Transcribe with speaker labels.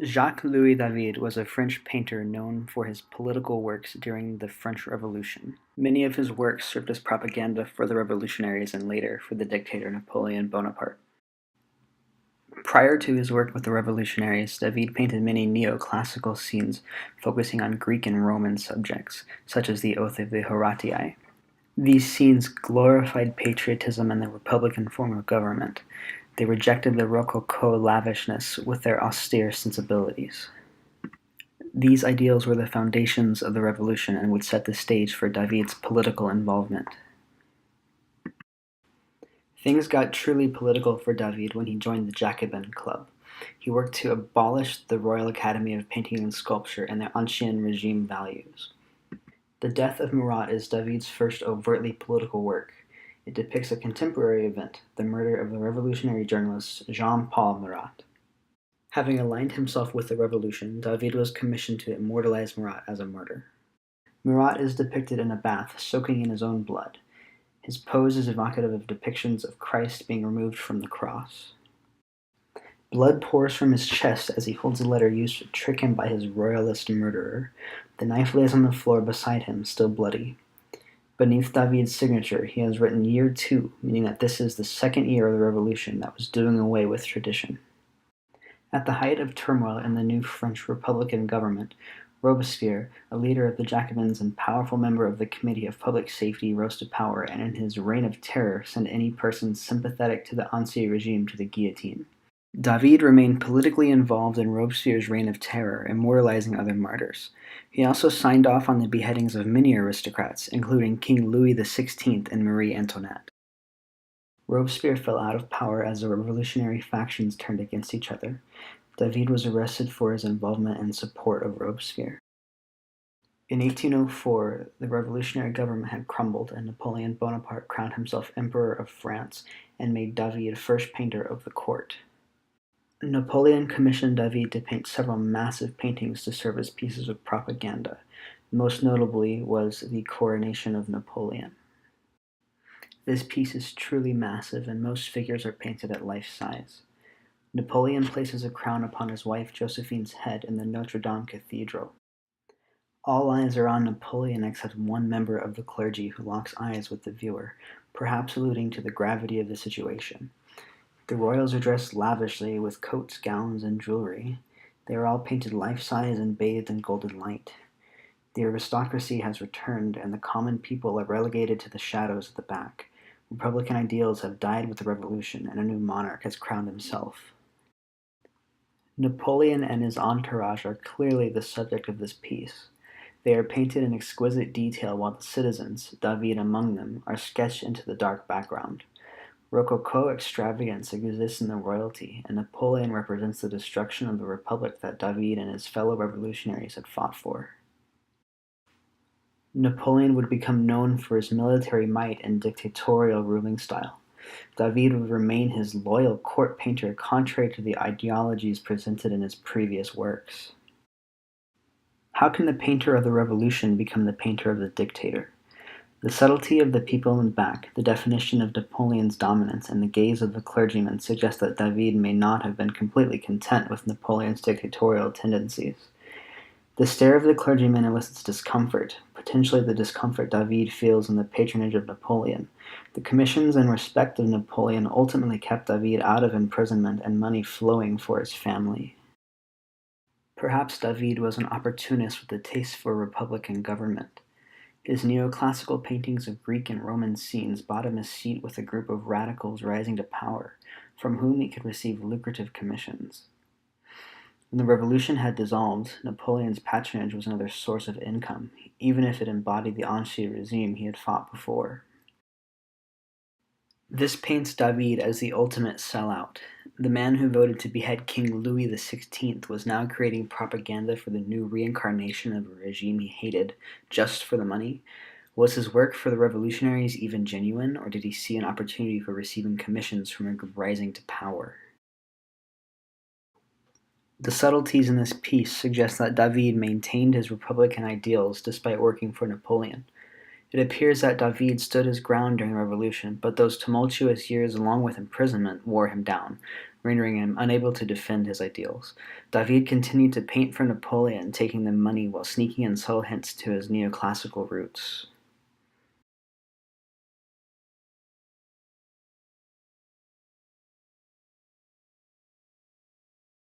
Speaker 1: Jacques-Louis David was a French painter known for his political works during the French Revolution. Many of his works served as propaganda for the revolutionaries and later for the dictator Napoleon Bonaparte. Prior to his work with the revolutionaries, David painted many neoclassical scenes focusing on Greek and Roman subjects, such as the Oath of the Horatii. These scenes glorified patriotism and the republican form of government. They rejected the Rococo lavishness with their austere sensibilities. These ideals were the foundations of the revolution and would set the stage for David's political involvement. Things got truly political for David when he joined the Jacobin Club. He worked to abolish the Royal Academy of Painting and Sculpture and their Ancien regime values. The Death of Marat is David's first overtly political work. It depicts a contemporary event, the murder of the revolutionary journalist Jean-Paul Marat. Having aligned himself with the revolution, David was commissioned to immortalize Marat as a martyr. Marat is depicted in a bath, soaking in his own blood. His pose is evocative of depictions of Christ being removed from the cross. Blood pours from his chest as he holds a letter used to trick him by his royalist murderer. The knife lays on the floor beside him, still bloody. Beneath David's signature, he has written Year 2, meaning that this is the second year of the revolution that was doing away with tradition. At the height of turmoil in the new French Republican government, Robespierre, a leader of the Jacobins and powerful member of the Committee of Public Safety, rose to power and in his reign of terror sent any person sympathetic to the Ancien regime to the guillotine. David remained politically involved in Robespierre's reign of terror, immortalizing other martyrs. He also signed off on the beheadings of many aristocrats, including King Louis XVI and Marie Antoinette. Robespierre fell out of power as the revolutionary factions turned against each other. David was arrested for his involvement and support of Robespierre. In 1804, the revolutionary government had crumbled, and Napoleon Bonaparte crowned himself Emperor of France and made David first painter of the court. Napoleon commissioned David to paint several massive paintings to serve as pieces of propaganda. Most notably was the Coronation of Napoleon. This piece is truly massive, and most figures are painted at life size. Napoleon places a crown upon his wife Josephine's head in the Notre Dame Cathedral. All eyes are on Napoleon except one member of the clergy who locks eyes with the viewer, perhaps alluding to the gravity of the situation. The royals are dressed lavishly with coats, gowns, and jewelry. They are all painted life-size and bathed in golden light. The aristocracy has returned, and the common people are relegated to the shadows at the back. Republican ideals have died with the revolution, and a new monarch has crowned himself. Napoleon and his entourage are clearly the subject of this piece. They are painted in exquisite detail while the citizens, David among them, are sketched into the dark background. Rococo extravagance exists in the royalty, and Napoleon represents the destruction of the republic that David and his fellow revolutionaries had fought for. Napoleon would become known for his military might and dictatorial ruling style. David would remain his loyal court painter contrary to the ideologies presented in his previous works. How can the painter of the revolution become the painter of the dictator? The subtlety of the people in back, the definition of Napoleon's dominance, and the gaze of the clergyman suggest that David may not have been completely content with Napoleon's dictatorial tendencies. The stare of the clergyman elicits discomfort, potentially the discomfort David feels in the patronage of Napoleon. The commissions and respect of Napoleon ultimately kept David out of imprisonment and money flowing for his family. Perhaps David was an opportunist with a taste for republican government. His neoclassical paintings of Greek and Roman scenes bought him a seat with a group of radicals rising to power, from whom he could receive lucrative commissions. When the revolution had dissolved, Napoleon's patronage was another source of income, even if it embodied the Ancien regime he had fought before. This paints David as the ultimate sellout. The man who voted to behead King Louis XVI was now creating propaganda for the new reincarnation of a regime he hated just for the money. Was his work for the revolutionaries even genuine, or did he see an opportunity for receiving commissions from a group rising to power? The subtleties in this piece suggest that David maintained his republican ideals despite working for Napoleon. It appears that David stood his ground during the Revolution, but those tumultuous years, along with imprisonment, wore him down, rendering him unable to defend his ideals. David continued to paint for Napoleon, taking the money while sneaking in subtle hints to his neoclassical roots.